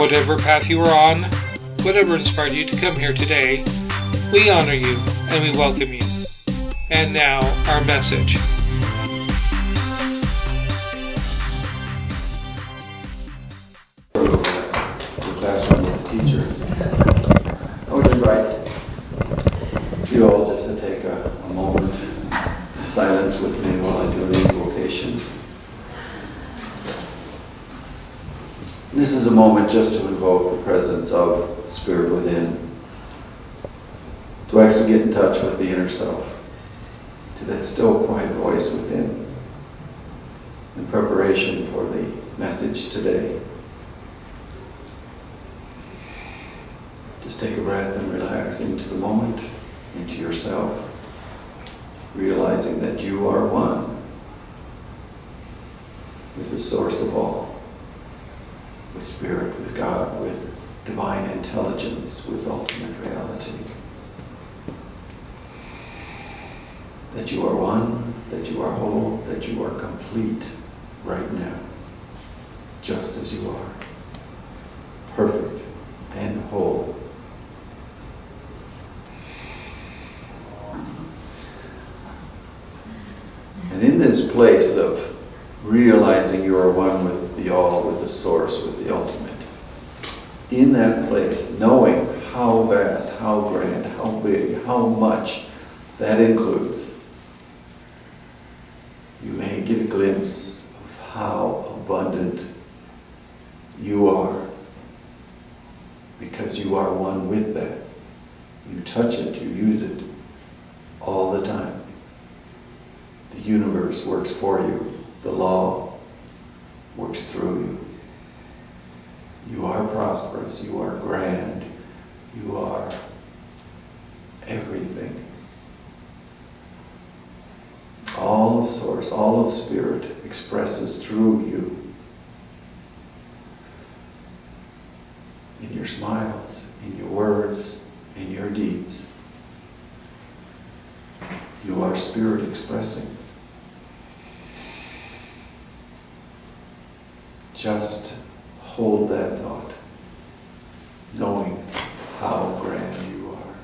whatever path you are on, whatever inspired you to come here today, we honor you and we welcome you. And now, our message. The classroom with the teacher. I would invite you all just to take a moment of silence with me while I do the invocation. This is a moment just to invoke the presence of Spirit within, to actually get in touch with the inner self, to that still quiet voice within, in preparation for the message today. Just take a breath and relax into the moment, into yourself, realizing that you are one with the source of all. With Spirit, with God, with divine intelligence, with ultimate reality. That you are one, that you are whole, that you are complete right now, just as you are. Perfect and whole. And in this place of realizing you are one with the all, with the source, with the ultimate. In that place, knowing how vast, how grand, how big, how much that includes, you may get a glimpse of how abundant you are, because you are one with that. You touch it, you use it all the time. The universe works for you. The law works through you. You are prosperous. You are grand. You are everything. All of Source, all of Spirit expresses through you. In your smiles, in your words, in your deeds. You are Spirit expressing. Just hold that thought, knowing how grand you are.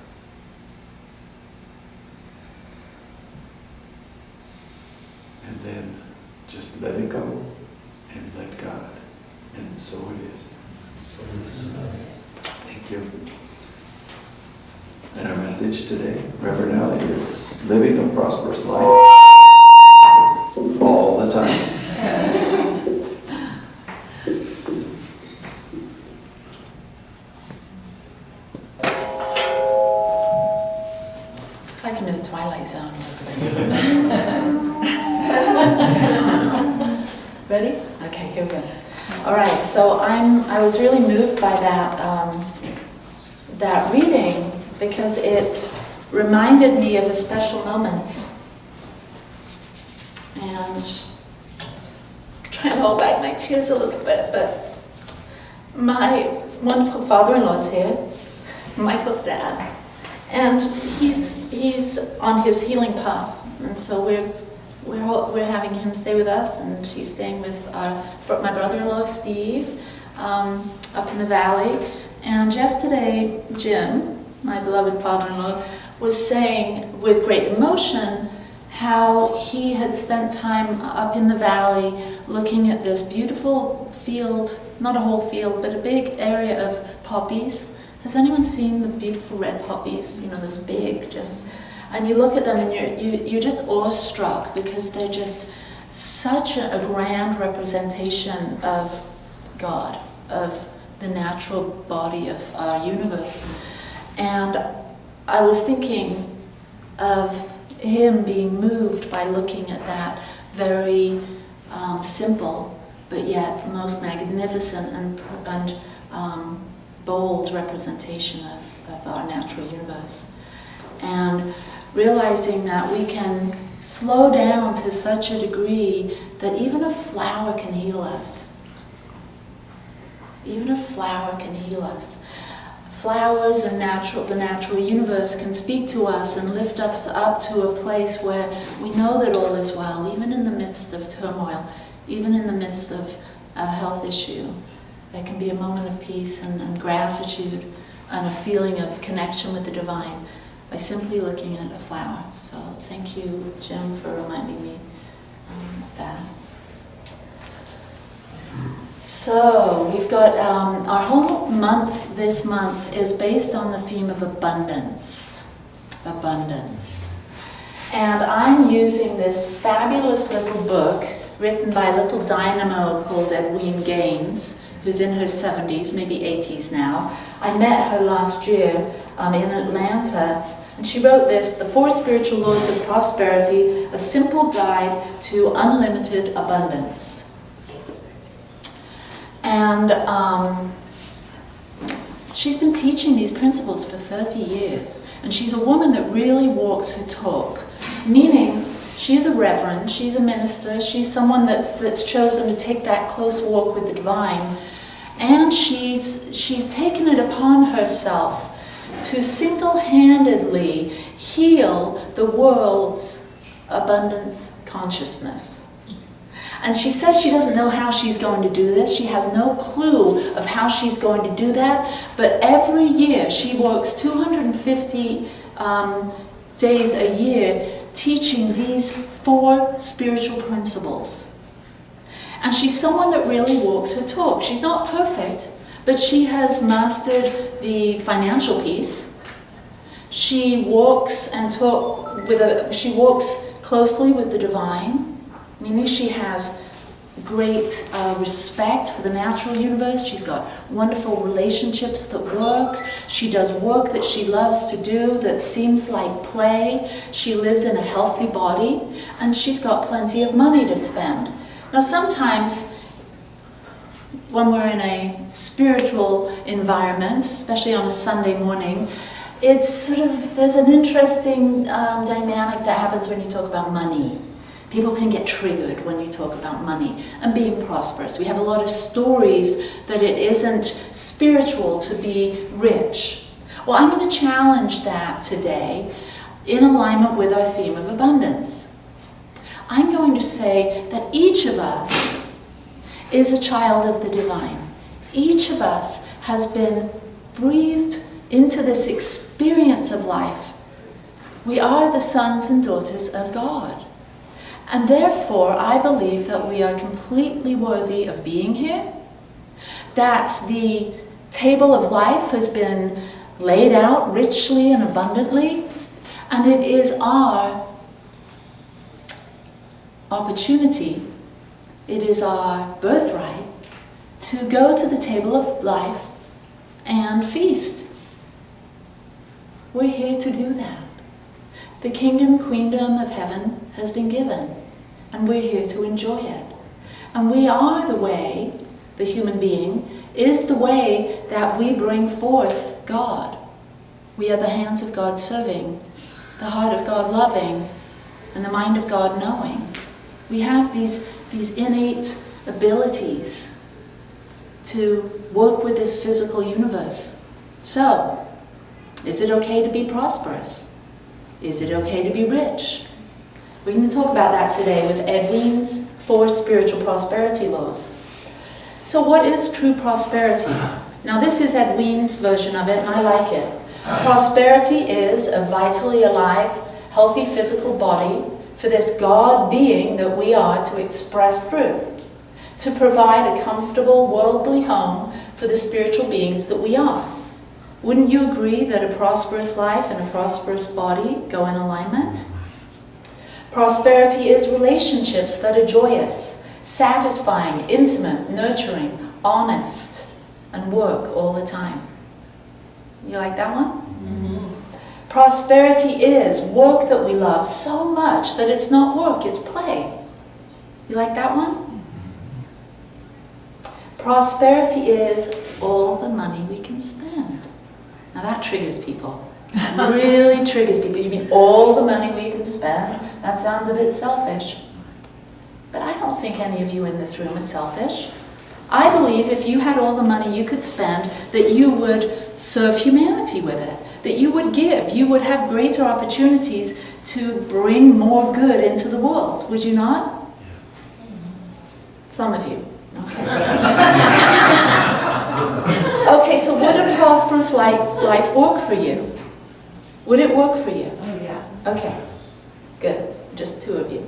And then just let it go and let God. And so it is. Thank you. And our message today, Reverend Alley, is living a prosperous life all the time. I can do the Twilight Zone. Ready? Okay, here we go. All right, so I was really moved by that reading because it reminded me of a special moment. And I'm trying to hold back my tears a little bit, but my wonderful father-in-law's here, Michael's dad. And he's on his healing path, and so we're having him stay with us, and he's staying with my brother-in-law Steve up in the valley. And yesterday, Jim, my beloved father-in-law, was saying with great emotion how he had spent time up in the valley looking at this beautiful field, not a whole field, but a big area of poppies. Has anyone seen the beautiful red poppies? You know, those big, and you look at them and you're just awestruck because they're just such a grand representation of God, of the natural body of our universe. And I was thinking of him being moved by looking at that very simple, but yet most magnificent and bold representation of our natural universe. And realizing that we can slow down to such a degree that even a flower can heal us. Even a flower can heal us. Flowers and the natural universe can speak to us and lift us up to a place where we know that all is well, even in the midst of turmoil, even in the midst of a health issue. There can be a moment of peace and gratitude and a feeling of connection with the divine by simply looking at a flower. So thank you, Jim, for reminding me of that. So we've got our whole month this month is based on the theme of abundance. Abundance. And I'm using this fabulous little book written by a little dynamo called Edwene Gaines, who's in her 70s, maybe 80s now. I met her last year in Atlanta, and she wrote this, The 4 Spiritual Laws of Prosperity, a simple guide to unlimited abundance. And she's been teaching these principles for 30 years, and she's a woman that really walks her talk, meaning she's a reverend, she's a minister, she's someone that's chosen to take that close walk with the divine, and she's taken it upon herself to single-handedly heal the world's abundance consciousness. And she says she doesn't know how she's going to do this. She has no clue of how she's going to do that. But every year she works 250 days a year teaching these 4 spiritual principles. And she's someone that really walks her talk. She's not perfect, but she has mastered the financial piece. She walks and she walks closely with the divine, meaning she has great respect for the natural universe. She's got wonderful relationships that work. She does work that she loves to do that seems like play. She lives in a healthy body, and she's got plenty of money to spend. Now sometimes when we're in a spiritual environment, especially on a Sunday morning, it's there's an interesting dynamic that happens when you talk about money. People can get triggered when you talk about money and being prosperous. We have a lot of stories that it isn't spiritual to be rich. Well, I'm going to challenge that today in alignment with our theme of abundance. I'm going to say that each of us is a child of the divine. Each of us has been breathed into this experience of life. We are the sons and daughters of God. And therefore, I believe that we are completely worthy of being here, that the table of life has been laid out richly and abundantly, and it is our opportunity, it is our birthright to go to the table of life and feast. We're here to do that. The kingdom, queendom of heaven has been given, and we're here to enjoy it. And we are the way, the human being, is the way that we bring forth God. We are the hands of God serving, the heart of God loving, and the mind of God knowing. We have these innate abilities to work with this physical universe. So, is it okay to be prosperous? Is it okay to be rich? We're going to talk about that today with Edwene's 4 spiritual prosperity laws. So what is true prosperity? Now this is Edwene's version of it, and I like it. Prosperity is a vitally alive, healthy physical body for this God being that we are to express through, to provide a comfortable worldly home for the spiritual beings that we are. Wouldn't you agree that a prosperous life and a prosperous body go in alignment? Prosperity is relationships that are joyous, satisfying, intimate, nurturing, honest, and work all the time. You like that one? Mm-hmm. Prosperity is work that we love so much that it's not work, it's play. You like that one? Prosperity is all the money we can spend. Now that triggers people. It really triggers people. You mean all the money we can spend? That sounds a bit selfish. But I don't think any of you in this room are selfish. I believe if you had all the money you could spend, that you would serve humanity with it, that you would give, you would have greater opportunities to bring more good into the world. Would you not? Yes. Some of you. Okay. Okay, so would a prosperous life work for you? Would it work for you? Oh, yeah. Okay, good. Just two of you.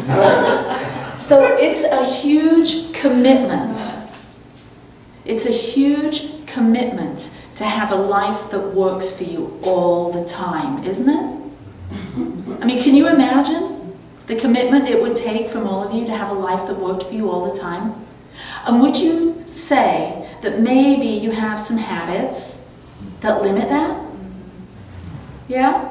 All right. So it's a huge commitment. It's a huge commitment to have a life that works for you all the time, isn't it? I mean, can you imagine the commitment it would take from all of you to have a life that worked for you all the time? And would you say that maybe you have some habits that limit that? Yeah?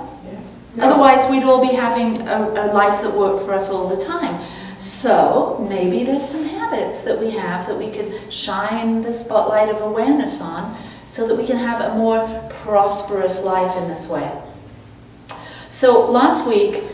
Otherwise, we'd all be having a life that worked for us all the time. So maybe there's some habits that we have that we could shine the spotlight of awareness on so that we can have a more prosperous life in this way. So last week,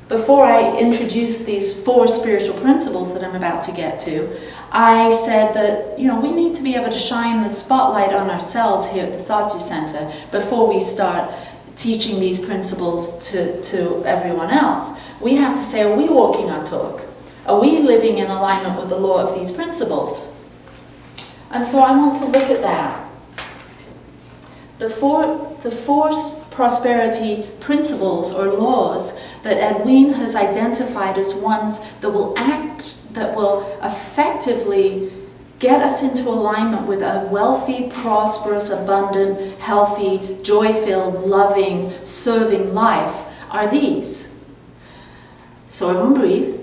before I introduced these 4 spiritual principles that I'm about to get to, I said that, we need to be able to shine the spotlight on ourselves here at the Sati Center before we start teaching these principles to everyone else. We have to say, are we walking our talk? Are we living in alignment with the law of these principles? And so I want to look at that. The four prosperity principles or laws that Edwin has identified as ones that will effectively get us into alignment with a wealthy, prosperous, abundant, healthy, joy-filled, loving, serving life are these. So everyone breathe.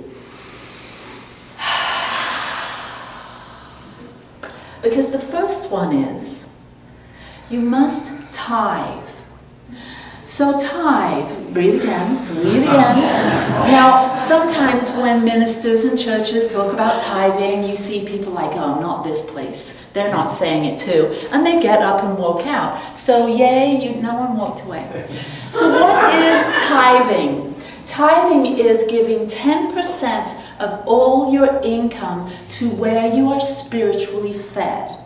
Because the first one is, you must tithe. So tithe, breathe again, breathe again. Now, sometimes when ministers and churches talk about tithing, you see people like, oh, not this place. They're not saying it too. And they get up and walk out. So yay, no one walked away. So what is tithing? Tithing is giving 10% of all your income to where you are spiritually fed.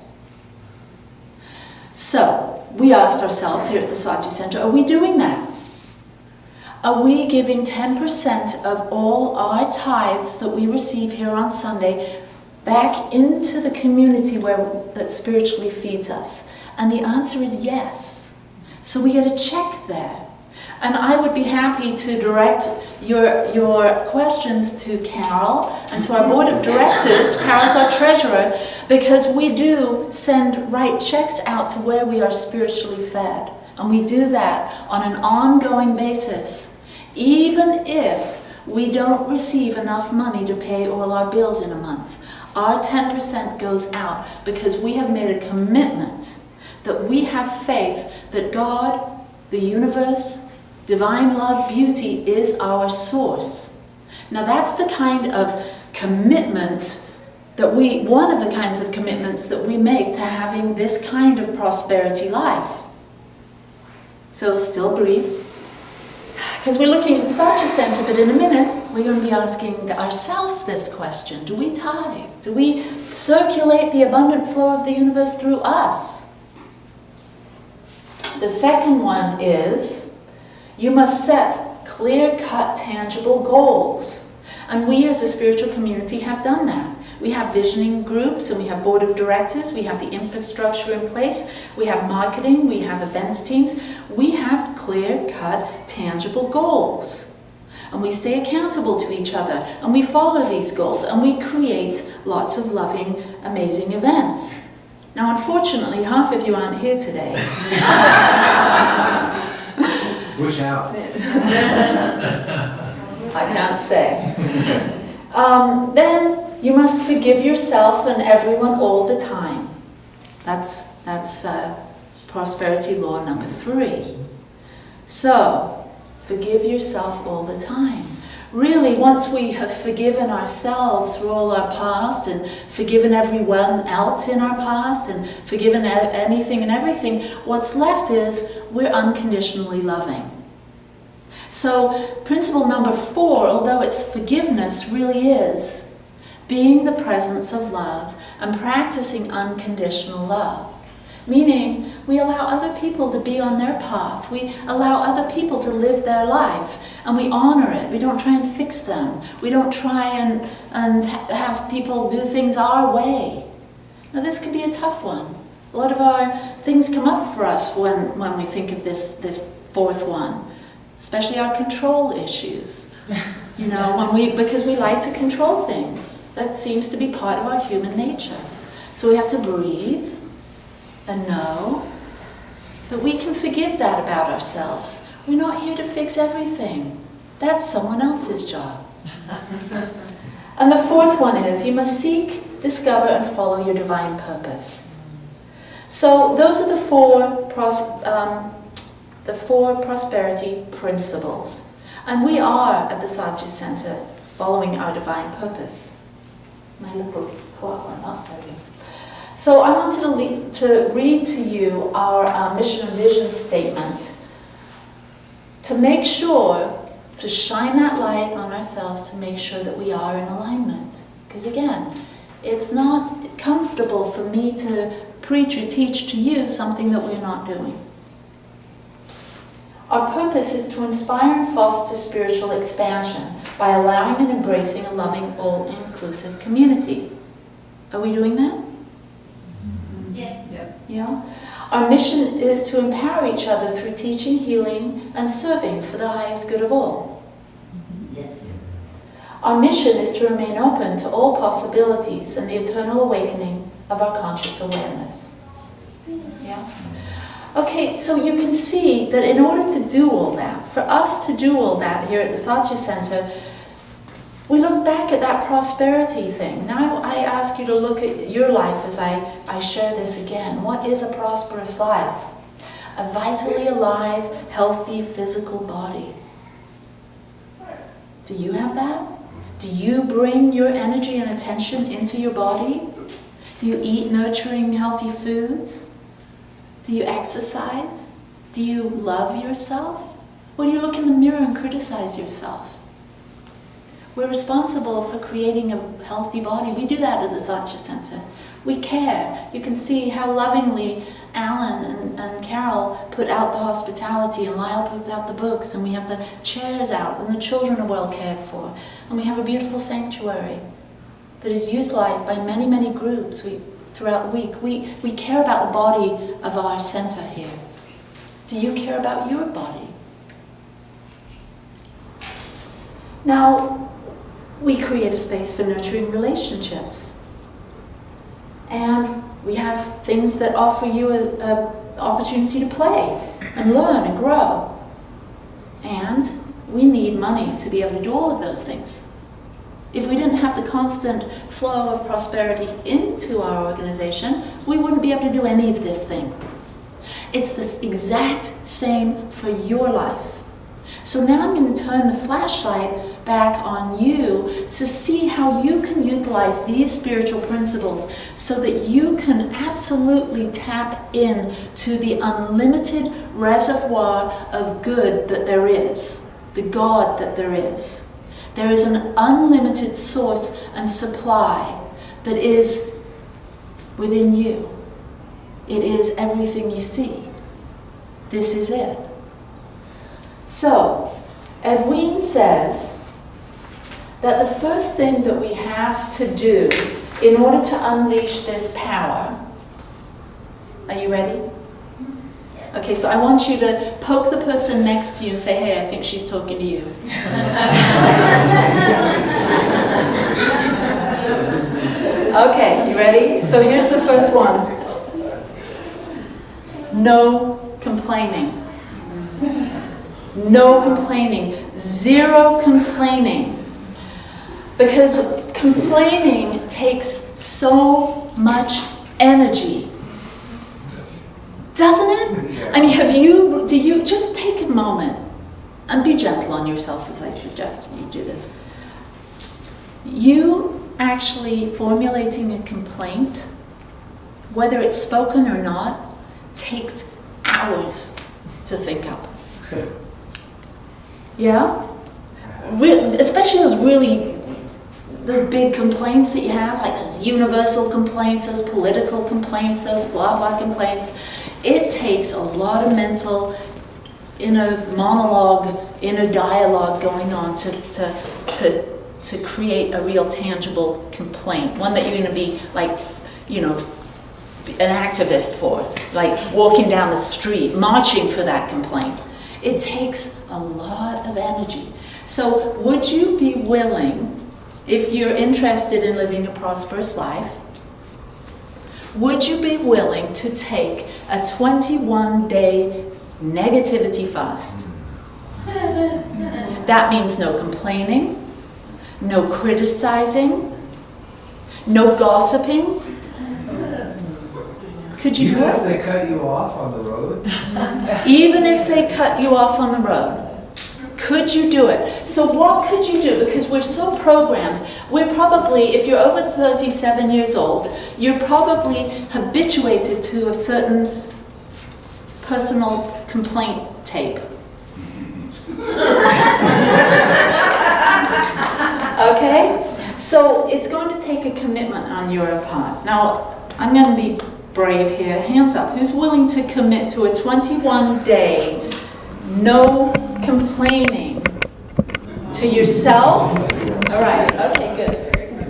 So, we asked ourselves here at the Sati Center, are we doing that? Are we giving 10% of all our tithes that we receive here on Sunday back into the community that spiritually feeds us? And the answer is yes. So we get a check there. And I would be happy to direct your questions to Carol and to our board of directors. Carol's our treasurer, because we do write checks out to where we are spiritually fed. And we do that on an ongoing basis, even if we don't receive enough money to pay all our bills in a month. Our 10% goes out because we have made a commitment that we have faith that God, the universe, divine love, beauty is our source. Now that's the kind of commitment one of the kinds of commitments that we make to having this kind of prosperity life. So still breathe. Because we're looking at the Sati Center, but in a minute we're going to be asking ourselves this question. Do we tithe? Do we circulate the abundant flow of the universe through us? The second one is, you must set clear-cut, tangible goals. And we as a spiritual community have done that. We have visioning groups and we have board of directors, we have the infrastructure in place, we have marketing, we have events teams. We have clear-cut, tangible goals. And we stay accountable to each other and we follow these goals and we create lots of loving, amazing events. Now, unfortunately, half of you aren't here today. Push out. I can't say. Then you must forgive yourself and everyone all the time. That's prosperity law number 3. So, forgive yourself all the time. Really, once we have forgiven ourselves for all our past and forgiven everyone else in our past and forgiven anything and everything, what's left is we're unconditionally loving. So principle number 4, although it's forgiveness, really is being the presence of love and practicing unconditional love. Meaning, we allow other people to be on their path. We allow other people to live their life. And we honor it. We don't try and fix them. We don't try and have people do things our way. Now, this can be a tough one. A lot of our things come up for us when we think of this fourth one, especially our control issues. You know, because we like to control things. That seems to be part of our human nature. So we have to breathe and know that we can forgive that about ourselves. We're not here to fix everything. That's someone else's job. And the fourth one is, you must seek, discover, and follow your divine purpose. So those are the four prosperity principles. And we are at the Satya Center following our divine purpose. My little clock went up there. So I wanted to read to you our mission and vision statement to make sure, to shine that light on ourselves, to make sure that we are in alignment. Because again, it's not comfortable for me to preach or teach to you something that we're not doing. Our purpose is to inspire and foster spiritual expansion by allowing and embracing a loving, all-inclusive community. Are we doing that? Yes. Yep. Yeah. Our mission is to empower each other through teaching, healing, and serving for the highest good of all. Yes. Our mission is to remain open to all possibilities and the eternal awakening of our conscious awareness. Yeah. Okay, so you can see that in order to do all that, for us to do all that here at the Satya Center, we look back at that prosperity thing. Now I ask you to look at your life as I share this again. What is a prosperous life? A vitally alive, healthy physical body. Do you have that? Do you bring your energy and attention into your body? Do you eat nurturing, healthy foods? Do you exercise? Do you love yourself? Or do you look in the mirror and criticize yourself? We're responsible for creating a healthy body. We do that at the Satya Center. We care. You can see how lovingly Alan and Carol put out the hospitality, and Lyle puts out the books, and we have the chairs out, and the children are well cared for. And we have a beautiful sanctuary that is utilized by many, many groups throughout the week. We care about the body of our center here. Do you care about your body? Now, we create a space for nurturing relationships. And we have things that offer you an opportunity to play and learn and grow. And we need money to be able to do all of those things. If we didn't have the constant flow of prosperity into our organization, we wouldn't be able to do any of this thing. It's the exact same for your life. So now I'm going to turn the flashlight back on you to see how you can utilize these spiritual principles so that you can absolutely tap in to the unlimited reservoir of good that there is, the God that there is. There is an unlimited source and supply that is within you. It is everything you see. This is it. So, Edwin says that the first thing that we have to do in order to unleash this power, are you ready? Okay, so I want you to poke the person next to you and say, hey, I think she's talking to you. Okay, you ready? So here's the first one. No complaining. No complaining. Zero complaining. Because complaining takes so much energy. Doesn't it? I mean, do you just take a moment and be gentle on yourself as I suggest you do this. You actually formulating a complaint, whether it's spoken or not, takes hours to think up. Yeah? Especially those big complaints that you have, like those universal complaints, those political complaints, those blah blah complaints. It takes a lot of mental inner monologue, inner dialogue going on to create a real tangible complaint. One that you're going to be like, an activist for, like walking down the street, marching for that complaint. It takes a lot of energy. So would you be willing, if you're interested in living a prosperous life, would you be willing to take a 21-day negativity fast? That means no complaining, no criticizing, no gossiping. Could you do Even if it? they cut you off on the road? Even if they cut you off on the road, could you do it? So what could you do? Because we're so programmed. We're probably, if you're over 37 years old, you're probably habituated to a certain personal complaint tape. Okay? So it's going to take a commitment on your part. Now, I'm going to be brave here. Hands up. Who's willing to commit to a 21-day no complaining to yourself? All right. Okay, good.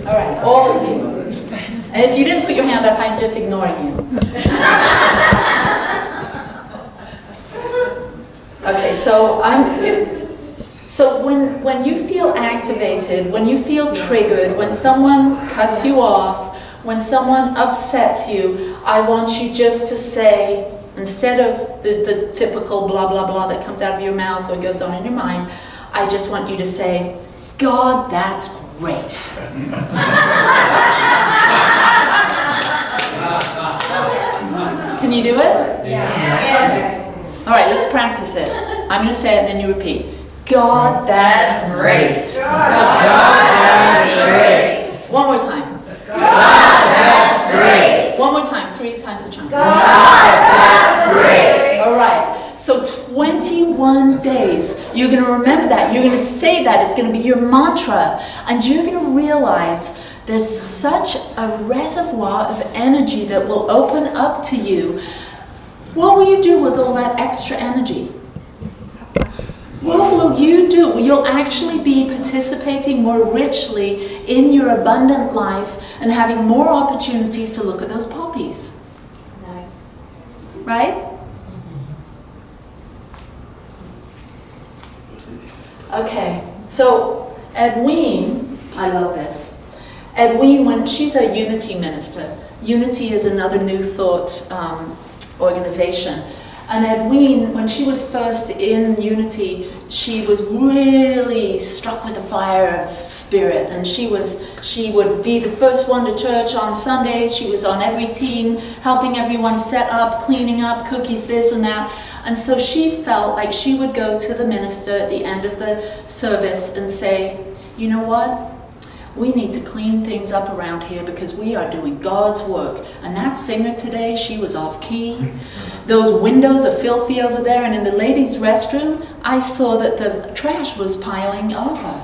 All right. All of you. And if you didn't put your hand up, I'm just ignoring you. Okay, so when you feel activated, when you feel triggered, when someone cuts you off, when someone upsets you, I want you just to say, instead of the typical blah, blah, blah that comes out of your mouth or goes on in your mind, I just want you to say, God, that's great. Can you do it? Yeah. All right, let's practice it. I'm going to say it and then you repeat. God, that's great. God, that's great. One more time. God, that's great. One more time, 3 times the chunk. God, that's great. All right. So 21 days, you're going to remember that. You're going to say that. It's going to be your mantra. And you're going to realize there's such a reservoir of energy that will open up to you. What will you do with all that extra energy? What will you do? You'll actually be participating more richly in your abundant life and having more opportunities to look at those poppies. Nice. Right? Okay, so Edwene, I love this. Edwene, when she's a Unity minister, Unity is another New Thought organization. And Edwene, when she was first in Unity, she was really struck with the fire of spirit. And she would be the first one to church on Sundays. She was on every team, helping everyone set up, cleaning up, cookies, this and that. And so she felt like she would go to the minister at the end of the service and say, you know what? We need to clean things up around here because we are doing God's work. And that singer today, she was off key. Those windows are filthy over there. And in the ladies' restroom, I saw that the trash was piling over.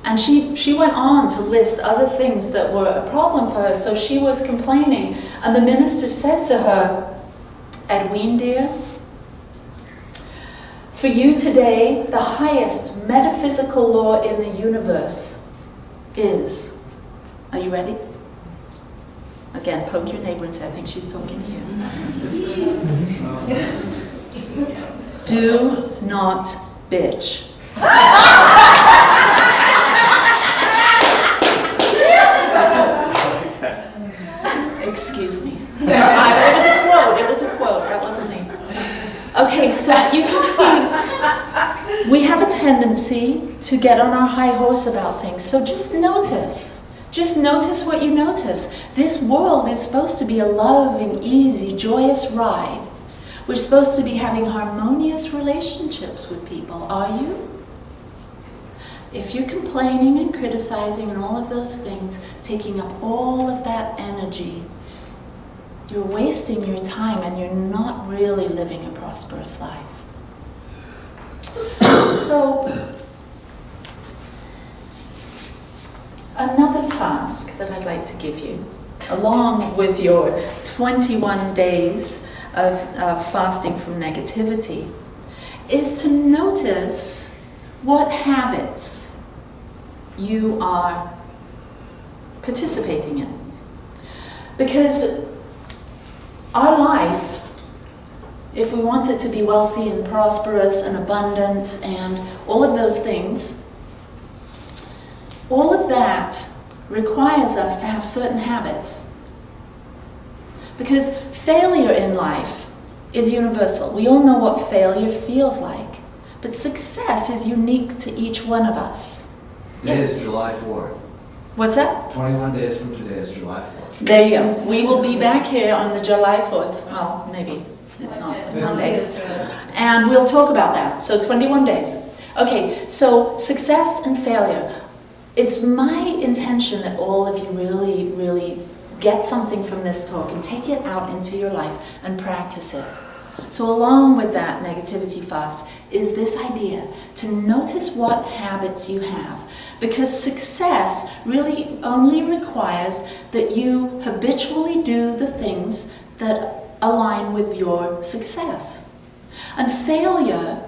And she went on to list other things that were a problem for her. So she was complaining. And the minister said to her, Edwene, dear, for you today, the highest metaphysical law in the universe is, are you ready? Again, poke your neighbor and say, I think she's talking to you. Do not bitch. Excuse me. It was a quote, that wasn't me. Okay, so you can see we have a tendency to get on our high horse about things. So just notice what you notice. This world is supposed to be a loving, easy, joyous ride. We're supposed to be having harmonious relationships with people. Are you? If you're complaining and criticizing and all of those things, taking up all of that energy, you're wasting your time and you're not really living a prosperous life. So, another task that I'd like to give you, along with your 21 days of fasting from negativity, is to notice what habits you are participating in. Because our life, if we want it to be wealthy and prosperous and abundant and all of those things, all of that requires us to have certain habits. Because failure in life is universal. We all know what failure feels like. But success is unique to each one of us. Today is July 4th. What's that? 21 days from today is July 4th. There you go. We will be back here on the July 4th. Well, maybe it's not a Sunday. And we'll talk about that. So 21 days. Okay, so success and failure. It's my intention that all of you really, really get something from this talk and take it out into your life and practice it. So along with that negativity fast is this idea to notice what habits you have. Because success really only requires that you habitually do the things that align with your success. And failure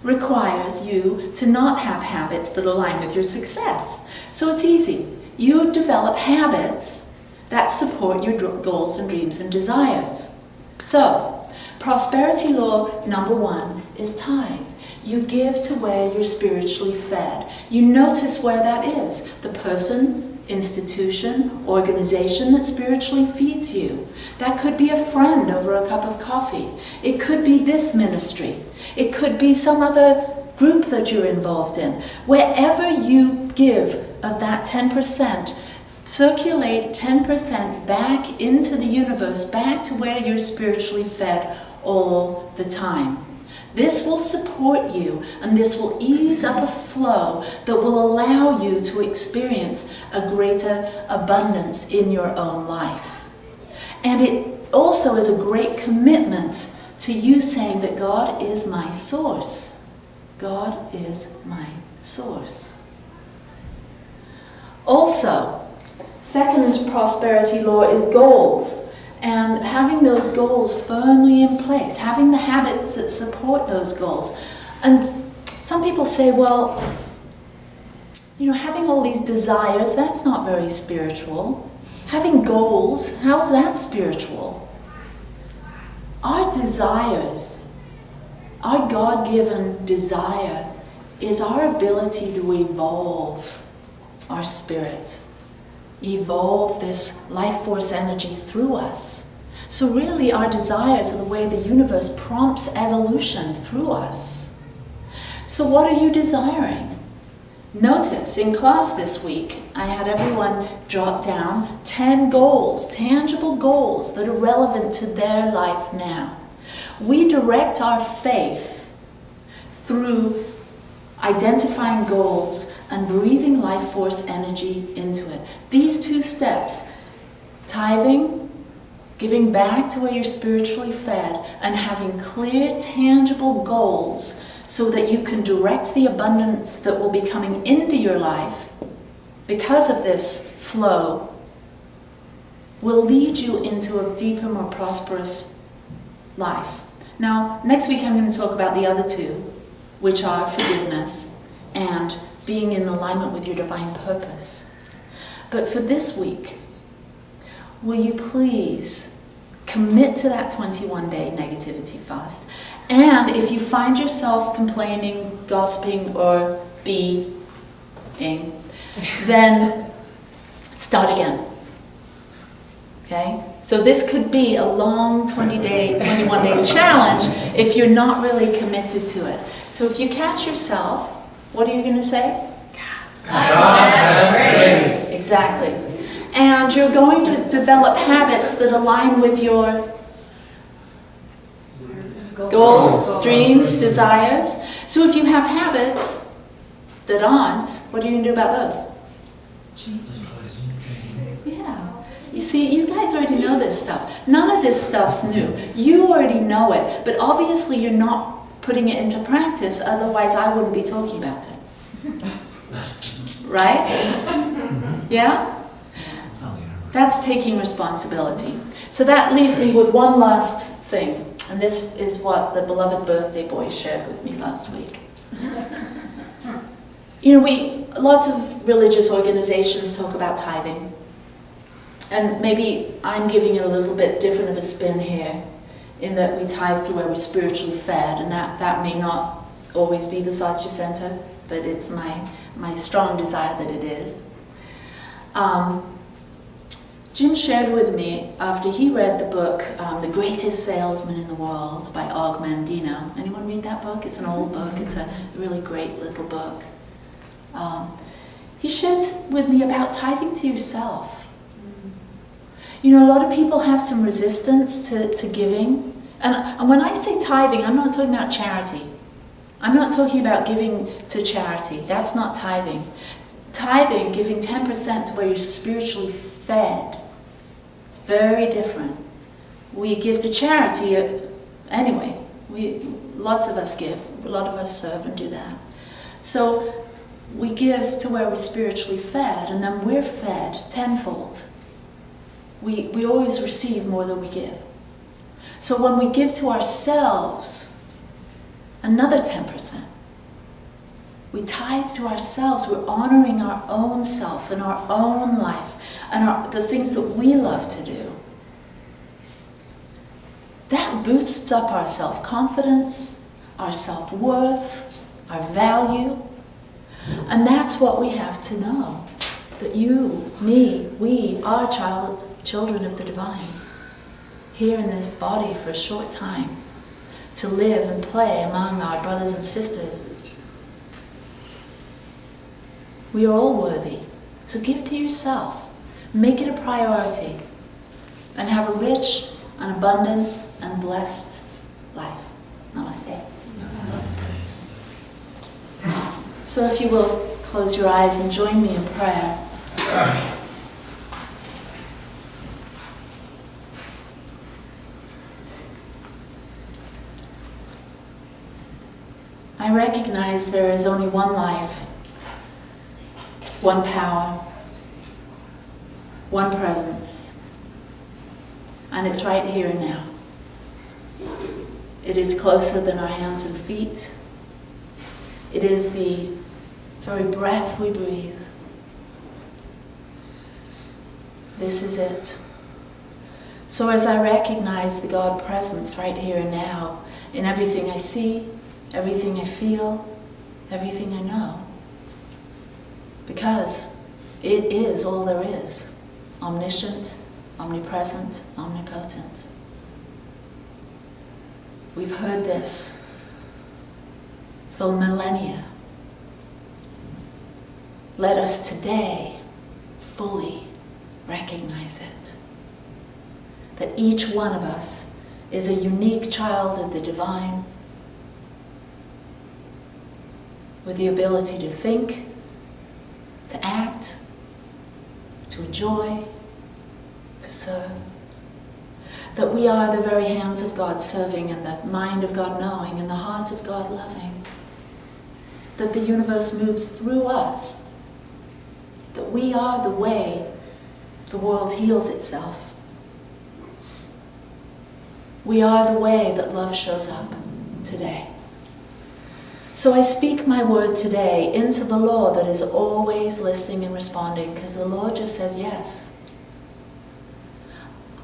requires you to not have habits that align with your success. So it's easy. You develop habits that support your goals and dreams and desires. So, prosperity law number 1 is tithe. You give to where you're spiritually fed. You notice where that is. The person, institution, organization that spiritually feeds you. That could be a friend over a cup of coffee. It could be this ministry. It could be some other group that you're involved in. Wherever you give of that 10%, circulate 10% back into the universe, back to where you're spiritually fed all the time. This will support you, and this will ease up a flow that will allow you to experience a greater abundance in your own life. And it also is a great commitment to you saying that God is my source. God is my source. Also, second prosperity law is goals. And having those goals firmly in place, having the habits that support those goals. And some people say, well, having all these desires, that's not very spiritual. Having goals, how's that spiritual? Our desires, our God-given desire, is our ability to evolve our spirit. Evolve this life force energy through us. So really our desires are the way the universe prompts evolution through us. So what are you desiring? Notice in class this week, I had everyone jot down 10 goals, tangible goals that are relevant to their life now. We direct our faith through identifying goals and breathing life force energy into it. These 2 steps, tithing, giving back to where you're spiritually fed, and having clear, tangible goals so that you can direct the abundance that will be coming into your life because of this flow, will lead you into a deeper, more prosperous life. Now, next week I'm going to talk about the other 2, which are forgiveness and being in alignment with your divine purpose. But for this week, will you please commit to that 21-day negativity fast? And if you find yourself complaining, gossiping, or being, then start again. Okay? So this could be a long 21-day challenge if you're not really committed to it. So if you catch yourself, what are you going to say? God has grace. Exactly. And you're going to develop habits that align with your goals, dreams, desires. So if you have habits that aren't, what are you going to do about those? Yeah. You see, you guys already know this stuff. None of this stuff's new. You already know it, but obviously you're not putting it into practice, otherwise I wouldn't be talking about it. Right? Yeah? That's taking responsibility. So that leaves me with one last thing, and this is what the beloved birthday boy shared with me last week. Lots of religious organizations talk about tithing. And maybe I'm giving it a little bit different of a spin here, in that we tithe to where we're spiritually fed, and that may not always be the Satya Center, but it's my strong desire that it is. Jim shared with me, after he read the book, The Greatest Salesman in the World by Og Mandino. Anyone read that book? It's an old book. It's a really great little book. He shared with me about tithing to yourself. You know, a lot of people have some resistance to giving. And when I say tithing, I'm not talking about charity. I'm not talking about giving to charity. That's not tithing. Tithing, giving 10% to where you're spiritually fed. It's very different. We give to charity anyway. Lots of us give. A lot of us serve and do that. So we give to where we're spiritually fed, and then we're fed tenfold. We always receive more than we give. So when we give to ourselves, another 10%. We tithe to ourselves. We're honoring our own self and our own life and the things that we love to do. That boosts up our self-confidence, our self-worth, our value. And that's what we have to know. That you, me, we are children of the divine. Here in this body for a short time. To live and play among our brothers and sisters. We are all worthy. So give to yourself. Make it a priority. And have a rich and abundant and blessed life. Namaste. So if you will, close your eyes and join me in prayer. I recognize there is only one life, one power, one presence, and it's right here and now. It is closer than our hands and feet. It is the very breath we breathe. This is it. So as I recognize the God presence right here and now, in everything I see, everything I feel, everything I know. Because it is all there is. Omniscient, omnipresent, omnipotent. We've heard this for millennia. Let us today fully recognize it. That each one of us is a unique child of the divine, with the ability to think, to act, to enjoy, to serve. That we are the very hands of God serving, and the mind of God knowing, and the heart of God loving. That the universe moves through us. That we are the way the world heals itself. We are the way that love shows up today. So I speak my word today into the law that is always listening and responding, because the law just says yes.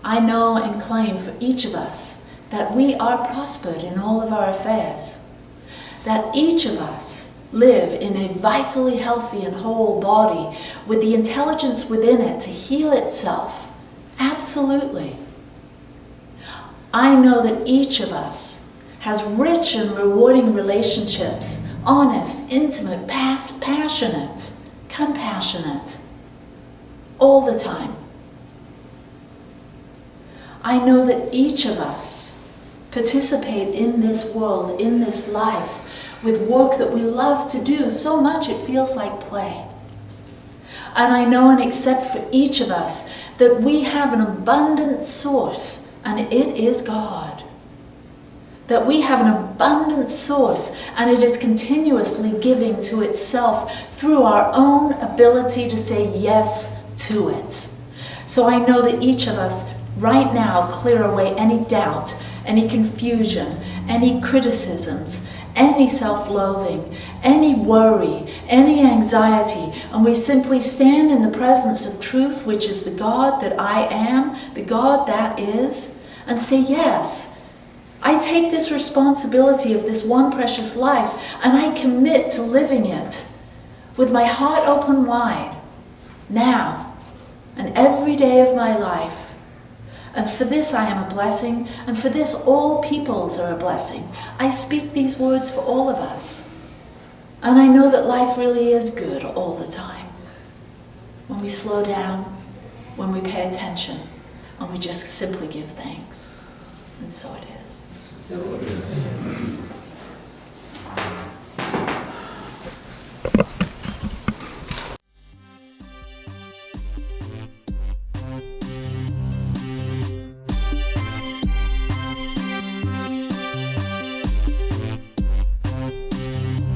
I know and claim for each of us that we are prospered in all of our affairs, that each of us live in a vitally healthy and whole body with the intelligence within it to heal itself. Absolutely. I know that each of us has rich and rewarding relationships, honest, intimate, passionate, compassionate, all the time. I know that each of us participate in this world, in this life, with work that we love to do so much it feels like play. And I know and accept for each of us that we have an abundant source, and it is God. That we have an abundant source, and it is continuously giving to itself through our own ability to say yes to it. So I know that each of us right now clear away any doubt, any confusion, any criticisms, any self-loathing, any worry, any anxiety, and we simply stand in the presence of truth, which is the God that I am, the God that is, and say, yes, I take this responsibility of this one precious life, and I commit to living it with my heart open wide, now, and every day of my life. And for this I am a blessing, and for this all peoples are a blessing. I speak these words for all of us. And I know that life really is good all the time. When we slow down, when we pay attention, and we just simply give thanks. And so it is.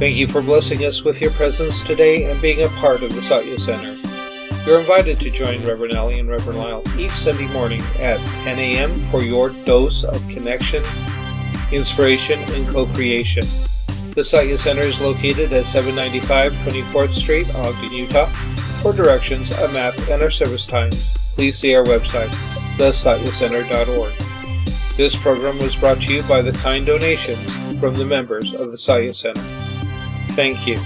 Thank you for blessing us with your presence today and being a part of the Satya Center. You're invited to join Reverend Allie and Reverend Lyle each Sunday morning at 10 a.m. for your dose of connection, inspiration, and co-creation. The Satya Center is located at 795 24th Street, Ogden, Utah. For directions, a map, and our service times, please see our website, thesatyacenter.org. This program was brought to you by the kind donations from the members of the Satya Center. Thank you.